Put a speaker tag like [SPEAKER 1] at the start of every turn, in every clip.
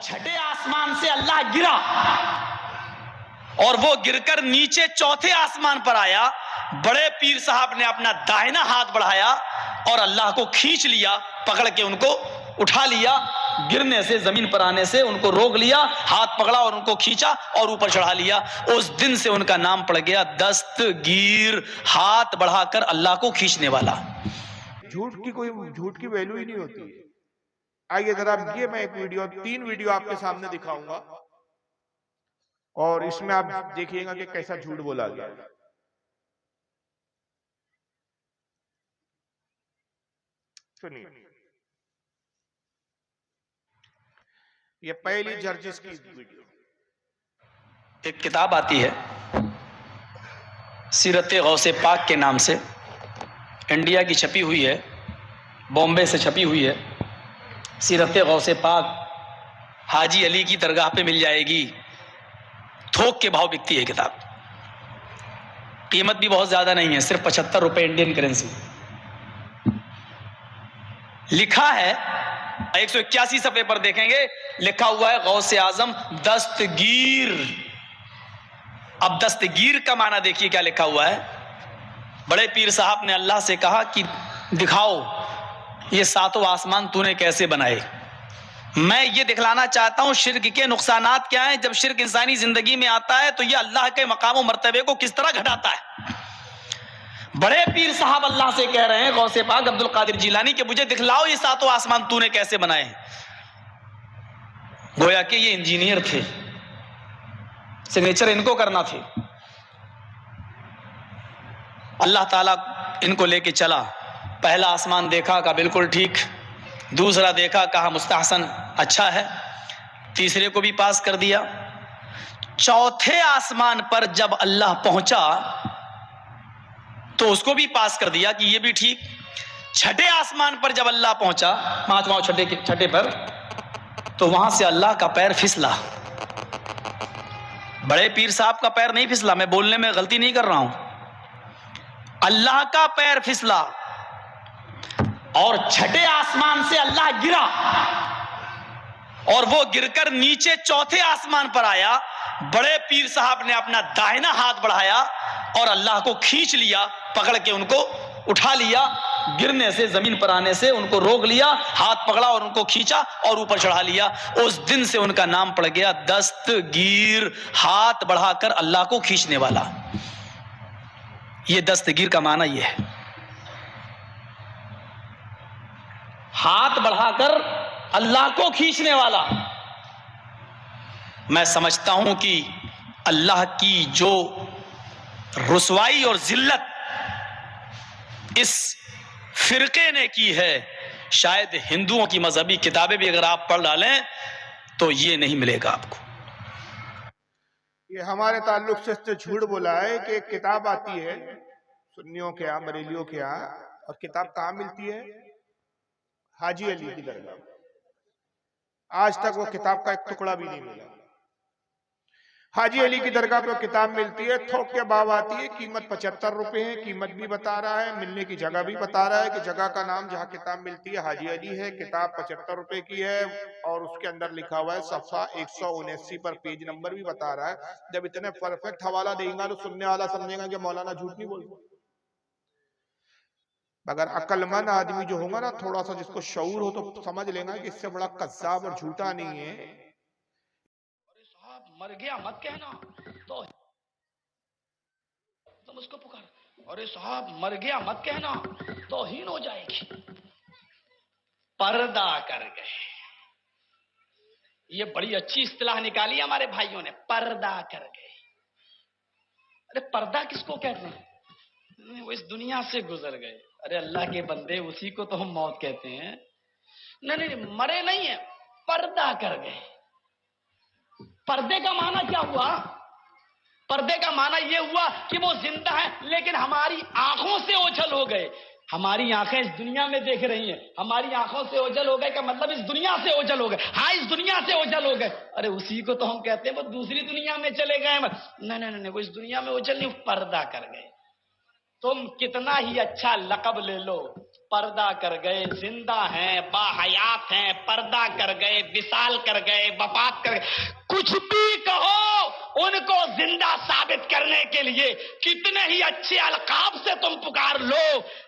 [SPEAKER 1] छठे आसमान से अल्लाह गिरा और वो गिरकर नीचे चौथे आसमान पर आया। बड़े पीर साहब ने अपना दाहिना हाथ बढ़ाया और अल्लाह को खींच लिया, पकड़ के उनको उठा लिया, गिरने से, जमीन पर आने से उनको रोक लिया, हाथ पकड़ा और उनको खींचा और ऊपर चढ़ा लिया। उस दिन से उनका नाम पड़ गया दस्तगीर, हाथ बढ़ाकर अल्लाह को खींचने वाला।
[SPEAKER 2] झूठ की वैल्यू ही नहीं होती है। आइए जरा ये मैं एक वीडियो, 3 वीडियो आपके सामने दिखाऊंगा और इसमें आप देखिएगा कि कैसा झूठ बोला गया। सुनिए, ये पहली जर्जिस की वीडियो।
[SPEAKER 1] एक किताब आती है सीरत गौसे पाक के नाम से, इंडिया की छपी हुई है, बॉम्बे से छपी हुई है। सीरत गौसे पाक हाजी अली की दरगाह पे मिल जाएगी, थोक के भाव बिकती है किताब, कीमत भी बहुत ज्यादा नहीं है, सिर्फ 75 रुपए इंडियन करेंसी। लिखा है 181 सफ़े पर देखेंगे, लिखा हुआ है गौसे आजम दस्तगीर। अब दस्तगीर का माना देखिए क्या लिखा हुआ है। बड़े पीर साहब ने अल्लाह से कहा कि दिखाओ ये सातों आसमान तूने कैसे बनाए। मैं ये दिखलाना चाहता हूं शिर्क के नुकसानात क्या हैं। जब शिर्क इंसानी जिंदगी में आता है तो ये अल्लाह के मकाम और मर्तबे को किस तरह घटाता है। बड़े पीर साहब अल्लाह से कह रहे हैं, गौसे पाक अब्दुल कादिर जिलानी, कि मुझे दिखलाओ ये सातों आसमान तूने कैसे बनाए। गोया कि ये इंजीनियर थे, सिग्नेचर इनको करना थे। अल्लाह ताला इनको लेके चला, पहला आसमान देखा, कहा बिल्कुल ठीक, दूसरा देखा, कहा मुस्तहसन, अच्छा है, तीसरे को भी पास कर दिया। चौथे आसमान पर जब अल्लाह पहुंचा तो उसको भी पास कर दिया कि ये भी ठीक। छठे आसमान पर जब अल्लाह पहुंचा, पांचवां छठे पर, तो वहां से अल्लाह का पैर फिसला। बड़े पीर साहब का पैर नहीं फिसला, मैं बोलने में गलती नहीं कर रहा हूं, अल्लाह का पैर फिसला और छठे आसमान से अल्लाह गिरा और वो गिरकर नीचे चौथे आसमान पर आया। बड़े पीर साहब ने अपना दाहिना हाथ बढ़ाया और अल्लाह को खींच लिया, पकड़ के उनको उठा लिया, गिरने से, जमीन पर आने से उनको रोक लिया, हाथ पकड़ा और उनको खींचा और ऊपर चढ़ा लिया। उस दिन से उनका नाम पड़ गया दस्तगीर, हाथ बढ़ाकर अल्लाह को खींचने वाला। ये दस्तगीर का माना ये है, हाथ बढ़ाकर अल्लाह को खींचने वाला। मैं समझता हूं कि अल्लाह की जो रुसवाई और जिल्लत इस फिरके ने की है, शायद हिंदुओं की मजहबी किताबें भी अगर आप पढ़ डालें तो ये नहीं मिलेगा आपको।
[SPEAKER 2] ये हमारे ताल्लुक से झूठ बोला है कि एक किताब आती है सुन्नियों के यहाँ, बरेलियों के यहाँ, और किताब कहाँ मिलती है? हाजी अली की दरगाह। आज तक वो किताब का एक टुकड़ा भी नहीं मिला। हाजी अली की दरगाह पर किताब मिलती है, थोक के भाव आती है, कीमत 75 रुपए है, कीमत भी बता रहा है, मिलने की जगह भी बता रहा है कि जगह का नाम जहाँ किताब मिलती है हाजी अली है, किताब 75 रुपए की है और उसके अंदर लिखा हुआ है सफा 179 पर, पेज नंबर भी बता रहा है। जब इतने परफेक्ट हवाला देगा तो सुनने वाला समझेगा कि मौलाना झूठ नहीं बोलता। मगर अक्लमंद आदमी जो होगा ना, थोड़ा सा जिसको शऊर हो, तो समझ लेगा कि इससे बड़ा कज्जाब और झूठा नहीं है।
[SPEAKER 1] मर गया मत कहना, तो तुम उसको पुकार, अरे साहब मर गया मत कहना, तो हीन हो जाएगी। पर्दा कर गए, ये बड़ी अच्छी इस्तिलाह निकाली हमारे भाइयों ने, पर्दा कर गए। अरे पर्दा किसको कहते हैं? वो इस दुनिया से गुजर गए। अरे अल्लाह के बंदे, उसी को तो हम मौत कहते हैं। नहीं, मरे नहीं है, पर्दा कर गए। पर्दे का माना क्या हुआ? पर्दे का माना यह हुआ कि वो जिंदा है लेकिन हमारी आंखों से ओझल हो गए। हमारी आंखें इस दुनिया में देख रही हैं, हमारी आंखों से ओझल हो गए का मतलब इस दुनिया से ओझल हो गए। हाँ, इस दुनिया से ओझल हो गए। अरे उसी को तो हम कहते हैं वो दूसरी दुनिया में चले गए। नहीं, वो इस दुनिया में ओझल नहीं, पर्दा कर गए। तुम कितना ही अच्छा लकब ले लो, पर्दा कर गए, जिंदा हैं, बाहयात हैं, पर्दा कर गए, विसाल कर गए, वफात कर गए, कुछ भी कहो, उनको जिंदा साबित करने के लिए कितने ही अच्छे अलकाब से तुम पुकार लो,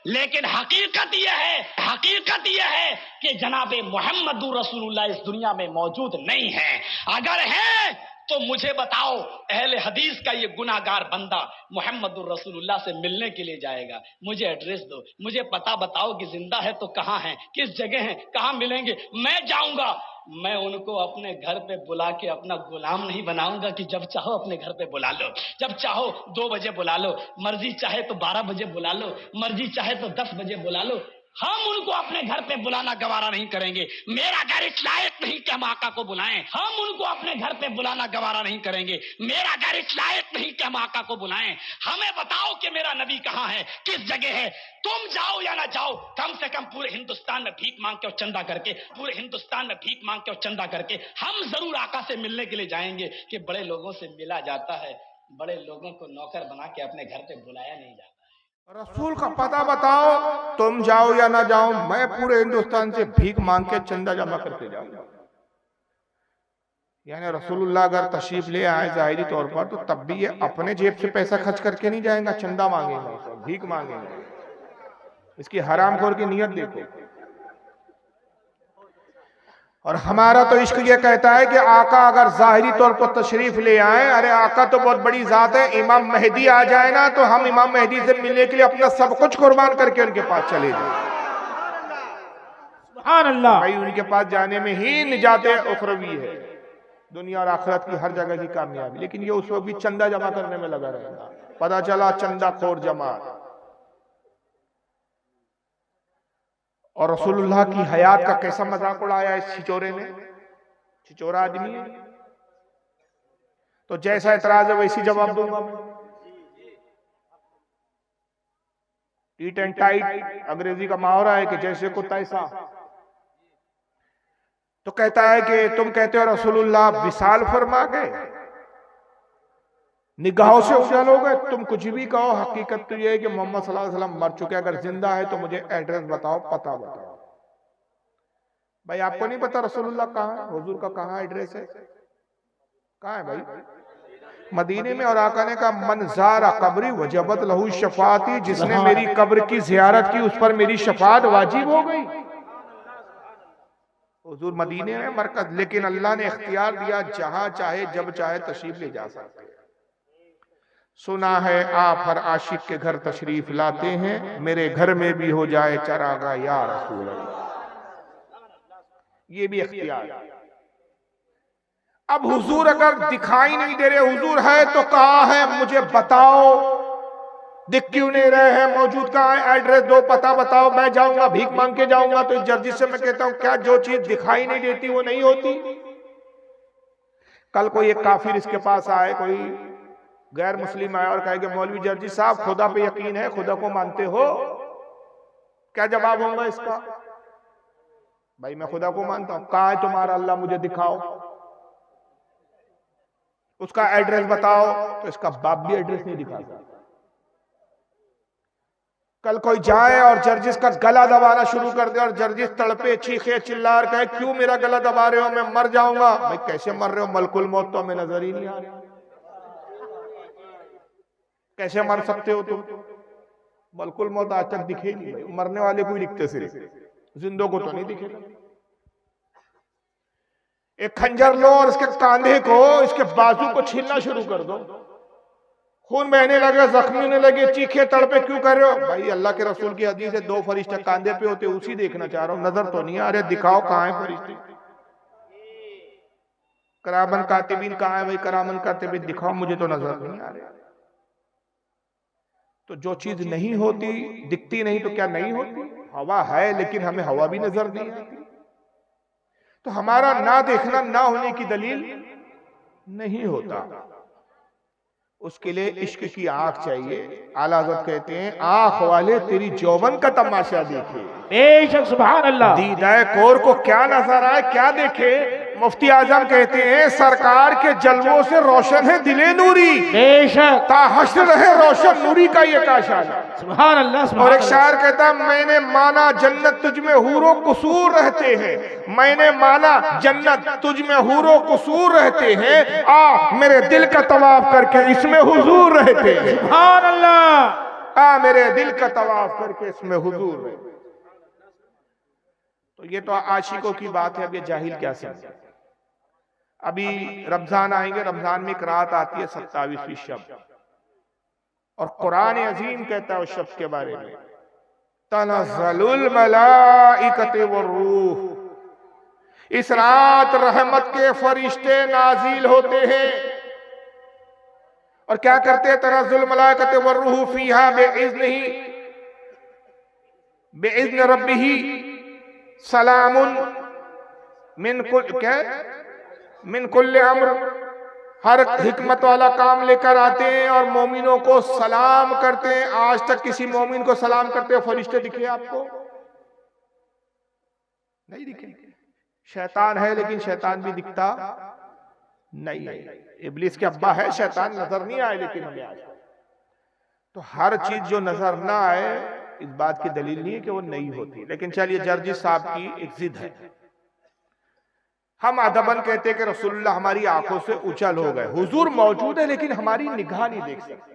[SPEAKER 1] लेकिन हकीकत यह है कि जनाबे मोहम्मदुर रसूलुल्लाह इस दुनिया में मौजूद नहीं है। अगर है तो मुझे बताओ, अहले हदीस का ये गुनाहगार बंदा मोहम्मदुर रसूलुल्लाह से मिलने के लिए जाएगा, मुझे एड्रेस दो, मुझे पता बताओ कि जिंदा है तो कहां है, किस जगह है, कहां मिलेंगे, मैं जाऊंगा। मैं उनको अपने घर पे बुला के अपना गुलाम नहीं बनाऊंगा कि जब चाहो अपने घर पे बुला लो, जब चाहो 2 बजे बुला लो, मर्जी चाहे तो 12 बजे बुला लो, मर्जी चाहे तो 10 बजे बुला लो। हम उनको अपने घर पे बुलाना गवारा नहीं करेंगे। मेरा घर इस लायक नहीं कि हम आका को बुलाएं। हम उनको अपने घर पे बुलाना गवारा नहीं करेंगे। मेरा घर इस लायक नहीं कि हम आका को बुलाएं। हमें बताओ कि मेरा नबी कहां है, किस जगह है। तुम जाओ या ना जाओ, कम से कम पूरे हिंदुस्तान में भीख मांग के और चंदा करके, पूरे हिंदुस्तान में भीख मांग के और चंदा करके हम जरूर आका से मिलने के लिए जाएंगे। कि बड़े लोगों से मिला जाता है, बड़े लोगों को नौकर बना के अपने घर पे बुलाया नहीं जाता।
[SPEAKER 2] रसूल का पता बताओ, तुम जाओ या ना जाओ, मैं पूरे हिंदुस्तान से भीख मांग के चंदा जमा करके जाऊंगा। यानी रसूलुल्लाह अगर तशरीफ ले आए जाहिरी तौर पर, तो तब भी ये अपने जेब से पैसा खर्च करके नहीं जाएगा, चंदा मांगेगा, भीख मांगेगा। इसकी हरामखोर की नियत देखो। और हमारा तो इश्क ये कहता है कि आका अगर जाहिरी तौर पर तशरीफ ले आए, अरे आका तो बहुत बड़ी जात है, इमाम मेहदी आ जाए ना तो हम इमाम मेहदी से मिलने के लिए अपना सब कुछ कुर्बान करके उनके पास चले जाए। सुभान अल्लाह। भाई उनके पास जाने में ही निजात उखरवी है, दुनिया और आखिरत की हर जगह की कामयाबी। लेकिन ये उस वक्त भी चंदा जमा करने में लगा रहेगा। पता चला चंदा खोर जमात। और रसूलुल्लाह की हयात का कैसा मजाक उड़ाया इस छिचोरे ने। छिचोरा आदमी है तो जैसा एतराज है वैसी जवाब दूंगा मैं। ईट एंड टाइट अंग्रेजी का मुहावरा है कि जैसे को तैसा। तो कहता है कि तुम कहते हो रसूलुल्लाह विसाल फरमा गए, निगाहों से उजाल हो गए। तुम कुछ भी कहो, हकीकत तो यह है कि मोहम्मद सल्लल्लाहु अलैहि वसल्लम मर चुके। अगर जिंदा है तो मुझे एड्रेस बताओ, पता बताओ। भाई आपको नहीं पता रसूलुल्लाह कहाँ है, हुजूर का कहाँ एड्रेस है, कहाँ है भाई? मदीने में। और आका ने कहा मन ज़ारा कब्री वजबत लहू शफाती, जिसने मेरी कब्र की जियारत की उस पर मेरी शफात वाजिब हो गई। हुजूर मदीने में मरकज, लेकिन अल्लाह ने इख्तियार दिया जहां चाहे जब चाहे तशरीफ ले जा सकते। सुना है आप हर आशिक के घर तशरीफ लाते हैं, मेरे घर में भी हो जाए चरागा या रसूल अल्लाह। ये भी इख्तियार। अब हुजूर अगर दिखाई नहीं दे रहे, हुजूर है तो कहाँ है मुझे बताओ, दिख क्यों नहीं रहे हैं, मौजूद कहाँ है, एड्रेस दो, पता बताओ, मैं जाऊंगा, भीख मांग के जाऊंगा। तो इस जर्जी से मैं कहता हूं क्या जो चीज दिखाई नहीं देती वो नहीं होती। कल कोई एक काफिर इसके पास आए, कोई गैर मुस्लिम आया और कहे कि मौलवी जर्जी साहब खुदा पे यकीन है, खुदा को मानते हो? क्या जवाब होगा इसका? भाई मैं खुदा को मानता हूं। कहाँ है तुम्हारा अल्लाह, मुझे दिखाओ, उसका एड्रेस बताओ। तो इसका बाप भी एड्रेस नहीं दिखाता। कल कोई जाए और जर्जिस का गला दबाना शुरू कर दे और जर्जिस तड़पे, चीखे, चिल्लार कहे क्यों मेरा गला दबा रहे हो, मैं मर जाऊंगा। भाई कैसे मर रहे हो, मलकुल मौत तो हमें नजर ही नहीं आ रही, कैसे मर सकते हो तुम? मलकुल मौत आज तक दिखे नहीं भाई, मरने वाले को ही दिखते सिर्फ, जिंदों को तो नहीं दिखेगा। एक खंजर लो और इसके कांधे को, इसके बाजू को छीलना शुरू कर दो, खून बहने लगे, जख्मी होने लगे, चीखे तड़पे क्यों कर रहे हो? भाई अल्लाह के रसूल की हदीस है 2 फरिश्ते कांधे पे होते, उसी देखना चाह रहा हूं, नजर तो नहीं आ रहे, दिखाओ कहाँ है फरिश्ते। करामन कातिबीन कहाँ है भाई, करामन कातिबीन दिखाओ, मुझे तो नजर नहीं आ रहे। तो जो चीज नहीं होती, दिखती नहीं तो क्या नहीं होती? हवा है लेकिन हमें हवा भी नजर नहीं आती। तो हमारा ना देखना ना होने की दलील नहीं होता। उसके लिए इश्क की आंख चाहिए। आला हज़रत कहते हैं आंख वाले तेरी जौवन का तमाशा देखे, बेशक सुभान अल्लाह। दीदाए कोर को क्या नजर आए, क्या देखे? मुफ्ती आजम कहते हैं सरकार के जलवों से रोशन है दिले नूरी,
[SPEAKER 3] बेशक
[SPEAKER 2] ताहश्र रहे रोशन नूरी का ये काशाना।
[SPEAKER 3] सुभान अल्लाह।
[SPEAKER 2] और एक शायर कहता मैंने माना जन्नत तुझ में हूरो कुसूर रहते हैं, मैंने माना जन्नत तुझ में हूरो कुसूर रहते हैं, आ मेरे दिल का तवाफ करके इसमें हुजूर रहते हैं।
[SPEAKER 3] सुभान अल्लाह।
[SPEAKER 2] आ मेरे दिल का तवाफ करके इसमें हुजूर रहते। तो ये तो आशिकों की बात है। अब ये जाहिल क्या समझे। अभी रमजान आएंगे, रमजान में एक रात आती है 27वीं शब, और कुरान अजीम कहता है उस शब के बारे में तनज़्ज़लुल मलाइकतु वर्रूह, इस रात रहमत के फरिश्ते नाजिल होते हैं। और क्या करते हैं? तनज़्ज़ुलुल मलाइकतु वर्रूह फीहा बिइज़्नि रब्बिही सलामुन मिन कुल्li अम्र, हर हिकमत वाला काम लेकर आते हैं और मोमिनों को सलाम करते हैं। आज तक किसी मोमिन को सलाम करते हुए फरिश्ते दिखे आपको? नहीं दिखे। शैतान है लेकिन शैतान भी दिखता नहीं है। इब्लीस के अब्बा है शैतान, नजर नहीं आए लेकिन हमें आज। तो हर चीज जो नजर ना आए इस बात की दलील नहीं है कि वो नहीं होती। लेकिन चलिए जर्जी साहब की एक जिद है। हम अदबन कहते हैं कि रसूलुल्लाह हमारी आंखों से उछल हो गए। हुजूर मौजूद है लेकिन हमारी निगाह नहीं देख सकते।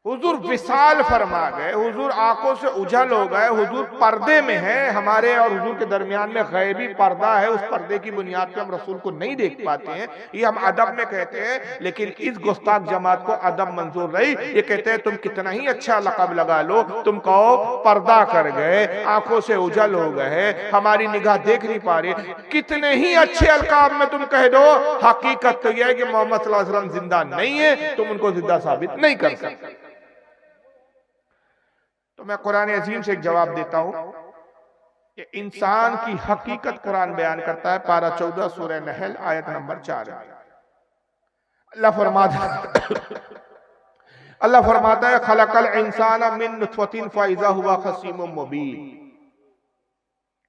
[SPEAKER 2] हुजूर विशाल फरमा गए, हुजूर आंखों से उछल हो गए, हुजूर पर्दे में है। हमारे और हुजूर के दरमियान में गैबी पर्दा है, उस पर्दे की बुनियाद पे हम रसूल को नहीं देख पाते हैं। ये हम अदब में कहते हैं। लेकिन इस गुस्ताख जमात को अदब मंजूर नहीं। ये कहते हैं तुम कितना ही अच्छा लक़ब लगा लो, तुम कहो पर्दा कर गए, आंखों से उजल हो गए, हमारी निगाह देख नहीं पा रही। कितने ही अच्छे अलकाब में तुम कह दो, हकीकत तो यह है कि मोहम्मद सल्लल्लाहु अलैहि वसल्लम जिंदा नहीं है, तुम उनको जिंदा साबित नहीं कर सकते। तो मैं कुरान अजीम से एक जवाब देता हूं कि इंसान की हकीकत कुरान बयान करता है। पारा 14 सूरह नहल आयत नंबर 4। अल्लाह फरमाता है खलकल इंसान मिन नुतफतिन फइज़ा हुवा खसीमुम मुबीन।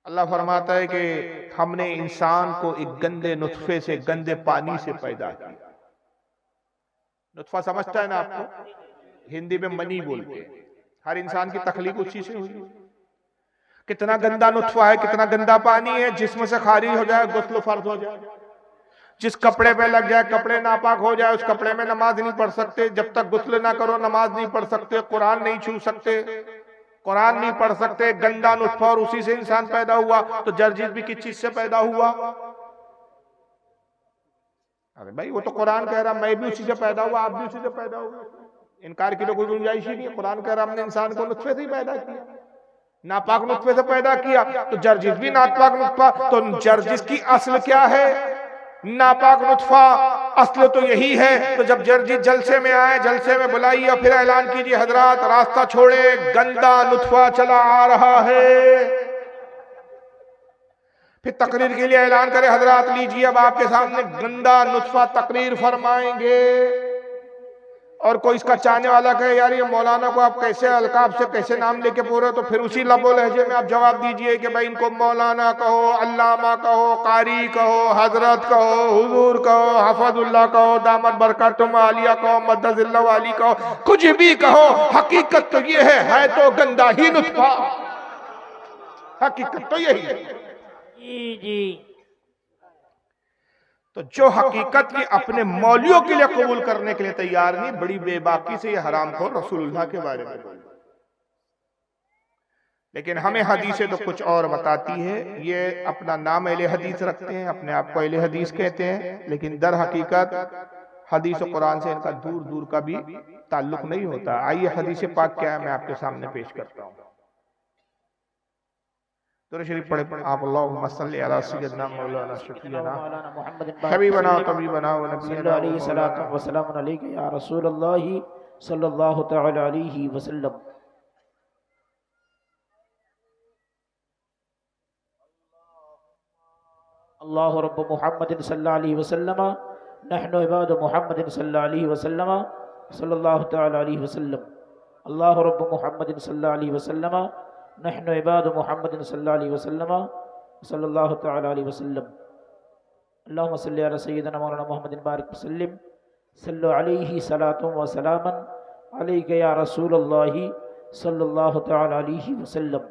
[SPEAKER 2] अल्लाह फरमाता है कि हमने इंसान को एक गंदे नुतफे से, गंदे पानी से पैदा किया। नुतफा समझता है ना आपको? हिंदी में मनी बोलते हैं। हर इंसान की तखलीक उसी से हुई। कितना गंदा नुतफा है, कितना गंदा पानी है, जिस्म से खारिज हो जाए गुस्ल फर्ज हो जाए। जिस कपड़े पे लग जाए, कपड़े नापाक हो जाए, उस कपड़े में नमाज नहीं पढ़ सकते। जब तक गुस्ल ना करो नमाज नहीं पढ़ सकते, कुरान नहीं छू सकते, कुरान नहीं पढ़ सकते। गंदा नुतफा, और उसी से इंसान पैदा हुआ। तो जर्जिस भी किस चीज से पैदा हुआ? अरे भाई वो तो कुरान कह रहा मैं भी उसी से पैदा हुआ, आप भी उसी से पैदा हुआ। इनकार की तो कोई गुंजाइश ही नहीं है। कुरान कह रहा हमने इंसान को नुतफे से ही पैदा किया, नापाक नुतफे से पैदा किया। तो जर्जिस भी नापाक नुतफा। तो जर्जिस की असल क्या है? नापाक नुतफा। असल तो यही है। तो जब जर्जिस जलसे में आए, जलसे में बुलाइए, फिर ऐलान कीजिए हजरात रास्ता छोड़े, गंदा नुतफा चला आ रहा है। फिर तकरीर के लिए ऐलान करे हजरात लीजिए अब आपके सामने गंदा नुतफा तकरीर फरमाएंगे। और कोई इसका चाहने वाला कहे यार ये मौलाना को आप कैसे अलकाब से कैसे नाम लेके पूरे, तो फिर उसी लबो लहजे में आप जवाब दीजिए कि भाई इनको मौलाना कहो, अल्लामा कहो, कारी कहो, हजरत कहो, हुजूर कहो, हफजुल्लाह कहो, दामद बरकतुम आलिया कहो, मद्दजिल्लाह वाली कहो, कुछ भी कहो, हकीकत तो ये है तो गंदा ही नुतफा। हकीकत तो यही है।
[SPEAKER 3] जी।
[SPEAKER 2] तो जो हकीकत की अपने मौलियों के लिए कबूल करने के लिए तैयार नहीं, बड़ी बेबाकी से ये हरामखोर रसूलुल्लाह के बारे में बोल। लेकिन हमें हदीसें तो कुछ और बताती है। ये अपना नाम अहले हदीस रखते हैं, अपने आप को अहले हदीस कहते हैं, लेकिन दर हकीकत हदीस और कुरान से इनका दूर दूर का भी ताल्लुक नहीं होता। आइए हदीस पाक क्या है मैं आपके सामने पेश करता हूँ। दुरूद शरीफ पढ़े आप। अल्लाहुम्मा सल्लि अला सय्यिदना मौलाना शफीअना हबीबना तबीबना व नबियना
[SPEAKER 3] अलैहि सलातु व सलाम अलैका या रसूलल्लाह सल्लल्लाहु तआला अलैहि वसल्लम। अल्लाहु रब्ब मुहम्मदिन सल्लल्लाहु अलैहि वसल्लम नहनु इबादु मुहम्मदिन सल्लल्लाहु अलैहि वसल्लम सल्लल्लाहु तआला अलैहि वसल्लम। अल्लाहु रब्ब मुहम्मदिन सल्लल्लाहु अलैहि वसल्लम नहनु इबादु मुहम्मदिन सल्लल्लाहु अलैहि वसल्लम सल्लल्लाहु तआला अलैहि वसल्लम। अल्लाहुम्मा सल्लि अला सय्यिदिना मौलाना मुहम्मदिन बारिक वसल्लिम सल्लु अलैहि सलातु व सलामन अलैका या रसूलल्लाह सल्लल्लाहु तआला अलैहि वसल्लम।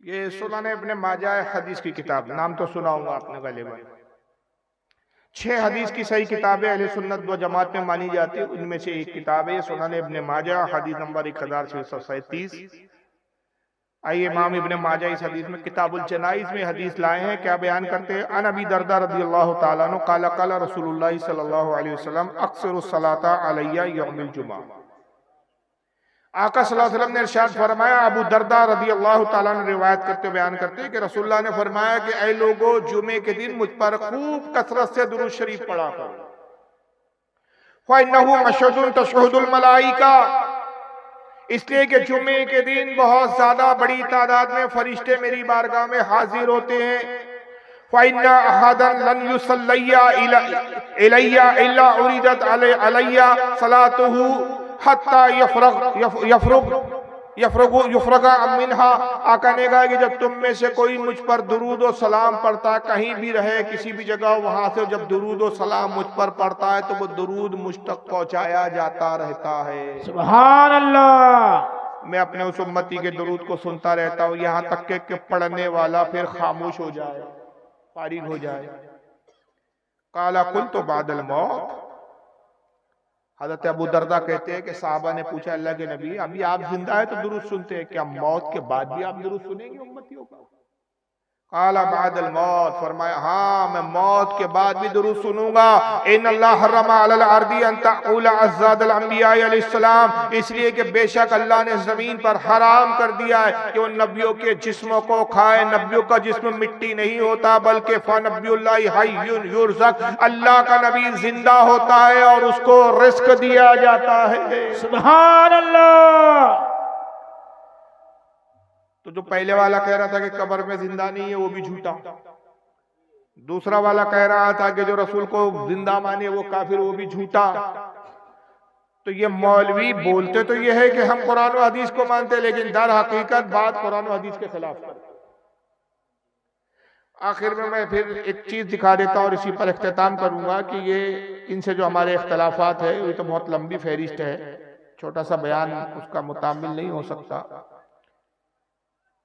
[SPEAKER 2] ये सुनाने इब्ने माजा हदीस की किताब, नाम तो सुना होगा आपने गलिबन। 6 हदीस की सही किताबें अहले सुन्नत व जमात में मानी जाती है, उनमें से एक किताब है सुनाने इब्ने माजा, हदीस नंबर 1637। आइए इमाम इब्ने माजा इस हदीस में किताबुल जनाइज में हदीस लाए हैं। क्या बयान करते हैं? अन अबी दरदा रदियल्लाहु ताला अन्हु काला काला रसूलुल्लाह सल्लल्लाहु अलैहि वसल्लम अक्सरुस सलाता अलैया यौमिल जुमा। आका सल्लल्लाहु अलैहि वसल्लम ने इरशाद फरमाया, अबू दरदा रदियल्लाहु ताला अन्हु रिवायत करते बयान करते हैं कि रसूलुल्लाह ने फरमाया कि ऐ लोगों, जुमे के दिन मुझ पर खूब कसरत से दुरूद शरीफ पढ़ा करो। फइन्नहु मशहुदुन तशहुदुल मलाइका, इसलिए कि जुमे के दिन बहुत ज्यादा बड़ी तादाद में फरिश्ते मेरी बारगाह में हाजिर होते हैं। फइन्ना अहदन लन युसल्लिया इलैया इल्ला उरिदत अलैया सलातुहु हत्ता यफरगा मिन्हा। आका ने कहा कि जब तुम में से कोई मुझ पर दुरूद और सलाम पढ़ता है, कहीं भी रहे किसी भी जगह, वहां से जब दुरूद और सलाम मुझ पर पढ़ता है तो वो दुरूद मुझ तक पहुंचाया जाता रहता है।
[SPEAKER 3] सुभान अल्लाह।
[SPEAKER 2] मैं अपने उस उम्मती के दुरूद को सुनता रहता हूँ, यहाँ तक के पढ़ने वाला फिर खामोश हो जाए, फारिग हो जाए। काला कुल तो बादल मौत। हज़रत अबू दरदा कहते हैं कि साहबा ने पूछा, अल्लाह के नबी, अभी आप जिंदा है तो दुरूद सुनते हैं, क्या मौत के बाद भी आप दुरूद सुनेंगे उम्मतियों का? काला बादल मौत, फरमाया हाँ मैं मौत के बाद भी दुरूद सुनूंगा। इन अल्लाह हर्रमा अलल अर्दी अन तअूला अज़्ज़ादल अंबिया अलैहिस्सलाम, इसलिए कि बेशक अल्लाह ने जमीन पर हराम कर दिया है कि उन नबियों के जिस्मों को खाए। नबियों का जिस्म मिट्टी नहीं होता, बल्कि फनबियुल्लाहि हय्युन युरज़क, अल्लाह का नबी जिंदा होता है और उसको रिस्क दिया जाता है।
[SPEAKER 3] सुभान अल्लाह।
[SPEAKER 2] तो जो पहले वाला कह रहा था कि कब्र में जिंदा नहीं है, वो भी झूठा। दूसरा वाला कह रहा था कि जो रसूल को जिंदा माने वो काफिर, वो भी झूठा। तो ये मौलवी बोलते तो ये है कि हम कुरान और हदीस को मानते, लेकिन दर हकीकत बात कुरान और हदीस के खिलाफ करते। आखिर में मैं फिर एक चीज दिखा देता हूं और इसी पर इख्तिताम करूंगा कि ये इनसे जो हमारे इख्तलाफात है, ये तो बहुत लंबी फहरिस्त है, छोटा सा बयान उसका मुतामिल नहीं हो सकता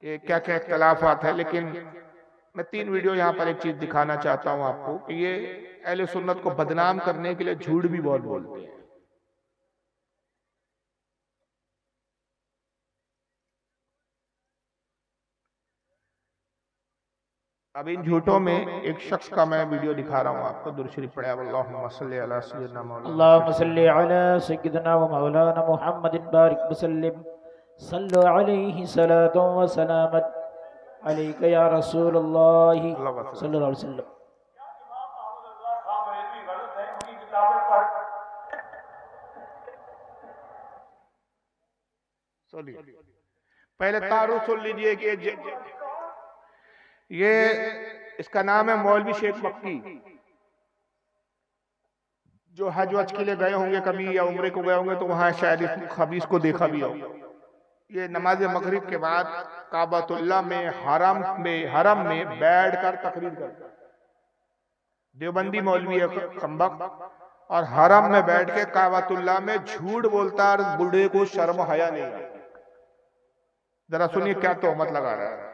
[SPEAKER 2] कि क्या क्या इख्तलाफात है। लेकिन मैं 3 वीडियो यहाँ पर एक चीज दिखाना चाहता हूँ आपको कि ये अहले सुन्नत को बदनाम करने के लिए झूठ भी बहुत बोलते हैं। अब इन झूठों में एक शख्स का मैं वीडियो दिखा रहा हूँ आपको। दुरूद शरीफ पढ़े, अल्लाहुम्मा सल्लि अला सय्यिदिना
[SPEAKER 3] अल्लाहुम्मा सल्लि अला सय्यिदिना व मौलाना मुहम्मदिन बारिक वसल्लिम सल्लु अलैहि सलातु व सलामत अलैका या रसूलल्लाह सल्लल्लाहु अलैहि वसल्लम।
[SPEAKER 2] पहले तारुफ सुन लीजिए कि ये इसका नाम है मौलवी शेख मक्की, जो हज वज के लिए गए होंगे कभी या उम्रे को गए होंगे तो वहां शायद इस खबीस को देखा भी हो। ये नमाज मगरिब के बाद काबतुल्लाह में हरम में बैठ कर तकरीर करता है। देवबंदी मौलवी है खंबक, और हरम में बैठ के काबतुल्लाह में झूठ बोलता है। बूढ़े को शर्म हया नहीं आता। जरा सुनिए क्या तोहमत लगा रहा है।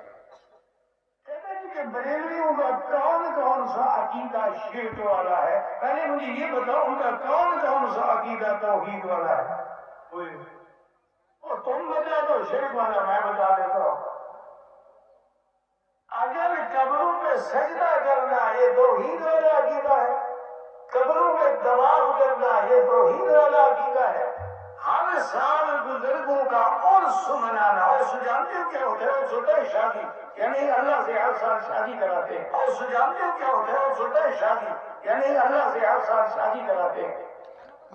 [SPEAKER 4] बरेलवियों का कौन कौन सा अकीदा शिर्क वाला है? पहले मुझे ये बताओ, उनका कौन कौन सा अकीदा तौहीद वाला है? और तुम बता दो शिर्क वाला, मैं बता देता हूँ। अगर कब्रों पे सजदा करना ये तौहीद वाला अकीदा है, कब्रों में दवाब करना ये तौहीद वाला अकीदा है, हर साल बुजुर्गों का उर्स मनाना, और जानते हो क्या होता है? सुलह शादी, यानी अल्लाह से हर साल शादी कराते हैं। और जानते हो क्या होता है? सुलह शादी, यानी अल्लाह से हर साल शादी कराते हैं।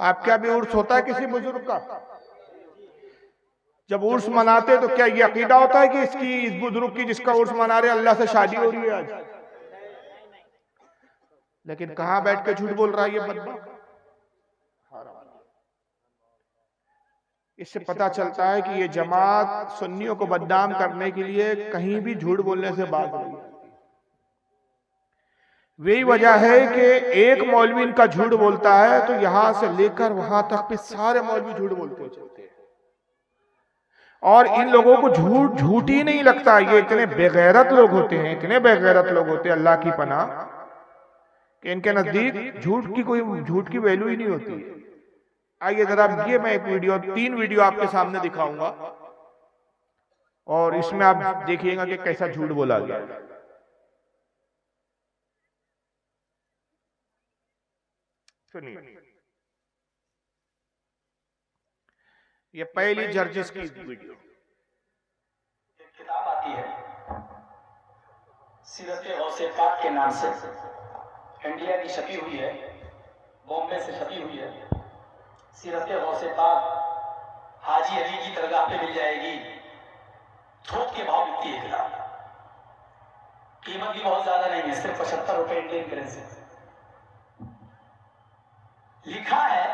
[SPEAKER 2] आपके यहाँ भी उर्स होता है किसी बुजुर्ग का? जब उर्स मनाते तो क्या ये अकीदा होता है कि इस बुजुर्ग की जिसका उर्स मना रहे अल्लाह से शादी हो रही है आज? लेकिन कहां बैठ के झूठ बोल रहा है ये बंदा। इससे पता चलता है कि ये जमात सुन्नियों को बदनाम करने के लिए कहीं भी झूठ बोलने से बाज नहीं आती। वही वजह है कि एक मौलवी इनका झूठ बोलता है तो यहां से लेकर वहां तक पे सारे मौलवी झूठ बोलते चलते हैं, और इन लोगों को झूठ झूठ ही नहीं लगता। ये इतने बेगैरत लोग होते हैं, इतने बेगैरत लोग होते हैं, अल्लाह की पनाह, कि इनके नजदीक झूठ की वैल्यू ही नहीं होती। आइए जरा ये मैं एक वीडियो, 3 वीडियो आपके सामने दिखाऊंगा और इसमें आप देखिएगा कि कैसा झूठ बोला गया। सुनिए, ये पहली जर्जिस की वीडियो।
[SPEAKER 5] एक किताब आती है सीरत गौसे पाक के नाम से, इंडिया की छपी हुई है, बॉम्बे से छपी हुई है। सीरत गौसे पाक हाजी अली की दरगाह पे मिल जाएगी, थोक के भाव बिकती है किताब, कीमत भी बहुत ज्यादा नहीं है, सिर्फ 75 रुपए इंडियन करेंसी। लिखा है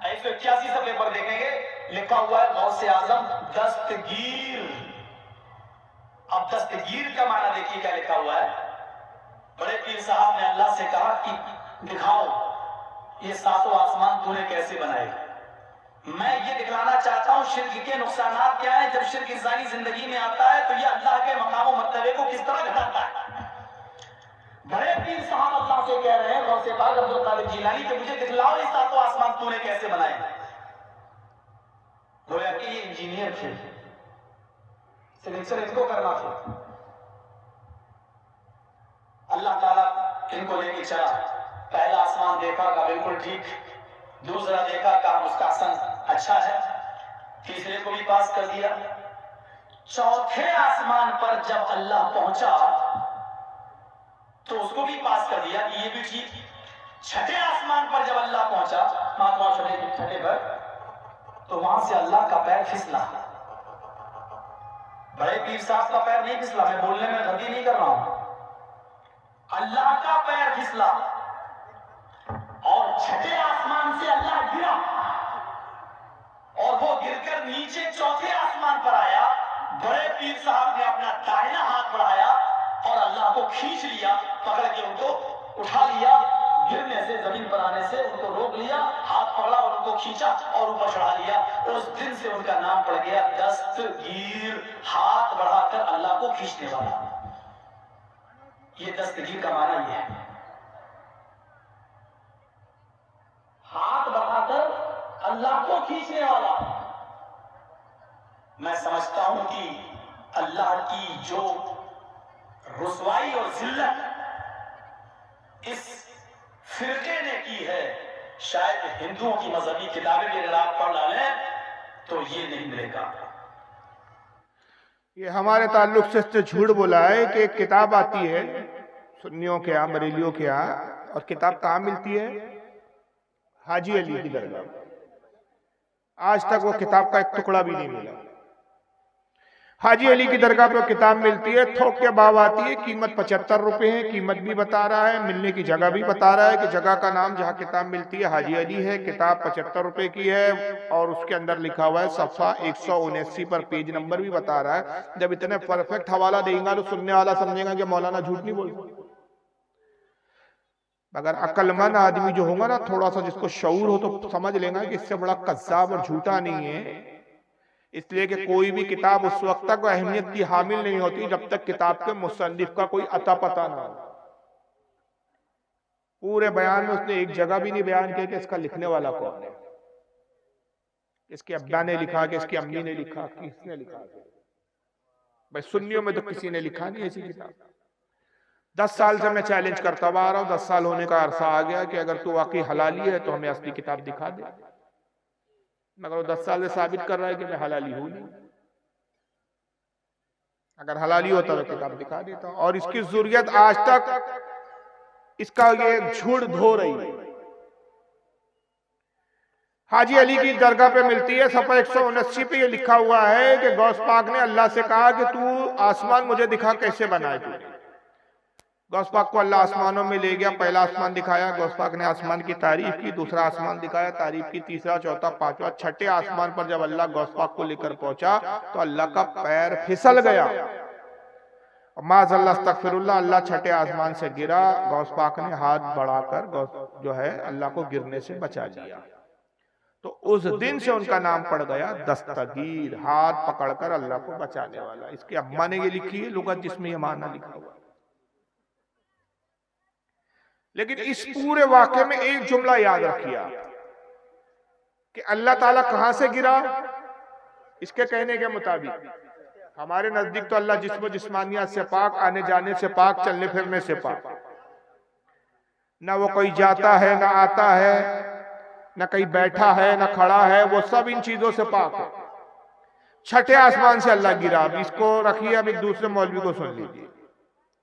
[SPEAKER 5] 181 सफे पर देखेंगे, लिखा हुआ है गौसे आजम दस्तगीर। अब दस्तगीर का माना देखिए क्या लिखा हुआ है। बड़े पीर साहब ने अल्लाह से कहा कि दिखाओ ये सातों आसमान तूने कैसे बनाए। मैं ये दिखलाना चाहता हूं शिर्क के नुकसानात क्या है। जब शिर्क इंसानी जिंदगी में आता है तो ये अल्लाह के मकाम मर्तबे को किस तरह घटाता है। बड़े पीर साहब अल्लाह से कह रहे हैं, गौसे पाक अब्दुल कादिर जिलानी, कि मुझे दिखलाओ ये सातों आसमान तूने कैसे बनाए। गोया कि ये इंजीनियर थे, सिग्नेचर इनको करना था। अल्लाह ताला इनको लेके चला, पहला आसमान देखा का बिल्कुल ठीक, दूसरा देखा का उसका सन अच्छा है, तीसरे को भी पास कर दिया। चौथे आसमान पर जब अल्लाह पहुंचा तो उसको भी पास कर दिया कि ये भी ठीक। छठे आसमान पर जब अल्लाह पहुंचा, महात्मा छठे पर, तो वहां से अल्लाह का पैर फिसला। बड़े पीर साहब का पैर नहीं फिसला, मैं बोलने में गलती नहीं कर रहा हूं, अल्लाह का पैर फिसला और छठे आसमान से अल्लाह गिरा और वो गिरकर नीचे चौथे आसमान पर आया। बड़े पीर साहब ने अपना दाहिना हाथ बढ़ाया और अल्लाह को खींच लिया, पकड़ के उनको उठा लिया, गिरने से जमीन पर आने से उनको रोक लिया, हाथ पकड़ा और उनको खींचा और ऊपर चढ़ा लिया। उस दिन से उनका नाम पड़ गया दस्तगीर, हाथ बढ़ाकर अल्लाह को खींचने वाला। ये दस्तगीर का माना ये है, हाथ बढ़ाकर अल्लाह को खींचने वाला। मैं समझता हूं कि अल्लाह की जो रुसवाई और जिल्लत इस फिरके ने की है, शायद हिंदुओं की मजहबी किताबें भी अगर आप पढ़ डालें तो ये नहीं मिलेगा।
[SPEAKER 2] ये हमारे ताल्लुक से इससे झूठ बोला है कि एक किताब आती है सुन्नियों के यहाँ, बरेलियों के यहाँ, और किताब कहाँ मिलती है? हाजी अली की दरगाह। आज तक वो किताब का एक टुकड़ा भी नहीं मिला। हाजी अली की दरगाह पर किताब मिलती है, थोक के भाव आती है, कीमत 75 रुपए है, कीमत भी बता रहा है, मिलने की जगह भी बता रहा है कि जगह का नाम जहाँ किताब मिलती है हाजी अली है, किताब 75 रुपए की है और उसके अंदर लिखा हुआ है सफ़ा 179 पर पेज नंबर भी बता रहा है। जब इतने परफेक्ट हवाला देगा तो सुनने वाला समझेगा कि मौलाना झूठ नहीं बोल। अगर अक्लमंद आदमी जो होगा ना, थोड़ा सा जिसको शऊर हो, तो समझ लेगा कि इससे बड़ा कज़्ज़ाब और झूठा नहीं है। इसलिए कि कोई भी किताब उस वक्त तक अहमियत की हामिल नहीं होती जब तक किताब के मुसन्निफ का कोई अता पता ना हो। पूरे बयान में उसने एक जगह भी नहीं बयान किया कि इसका लिखने वाला कौन है, इसके अब्बा ने लिखा कि इसकी अम्मी ने लिखा, किसने लिखा। भाई सुन्नियों में तो किसी ने लिखा नहीं ऐसी किताब। 10 साल से मैं चैलेंज करता हुआ आ रहा हूं, 10 साल होने का अरसा आ गया कि अगर तू वाकई हलाली है तो हमें असली किताब दिखा दे। मगर वो 10 साल से साबित कर रहा है कि मैं हलाली हूं नहीं। अगर हलाली होता तो किताब दिखा देता। और इसकी जरूरत आज तक इसका ये झूठ धो रही है। हाजी अली की दरगाह पे मिलती है, सफ़ा 179 पे ये लिखा हुआ है कि गौस पाक ने अल्लाह से कहा कि तू आसमान मुझे दिखा कैसे बनाए तूने। गौस पाक को अल्लाह आसमानों में ले गया, पहला आसमान दिखाया, गौस पाक ने आसमान की तारीफ की, दूसरा आसमान दिखाया, तारीफ की, तीसरा, चौथा, पांचवा, छठे आसमान पर जब अल्लाह गौस पाक को लेकर पहुंचा तो अल्लाह का पैर फिसल गया। माज़अल्लाह अस्तगफिरुल्लाह, अल्लाह छठे आसमान से गिरा, गौस पाक ने हाथ बढ़ाकर गौस जो है अल्लाह को गिरने से बचा दिया। तो उस दिन से उनका नाम पड़ गया दस्तगीर, हाथ पकड़कर अल्लाह को बचाने वाला। इसके अम्मा ने ये लिखी है लुगत जिसमें ये माना लिखा हुआ। लेकिन इस पूरे वाक़े में एक जुमला याद रखिए कि अल्लाह ताला कहां से गिरा। इसके कहने के मुताबिक हमारे नजदीक तो अल्लाह जिस्म जिस्मानियत से पाक, आने जाने से पाक, चलने फिरने से पाक, ना वो कोई जाता है ना आता है, ना कहीं बैठा है ना खड़ा है, वो सब इन चीजों से पाक है। छठे आसमान से अल्लाह गिरा। अब इसको रखिए, अब एक दूसरे मौलवी को सुन लीजिए।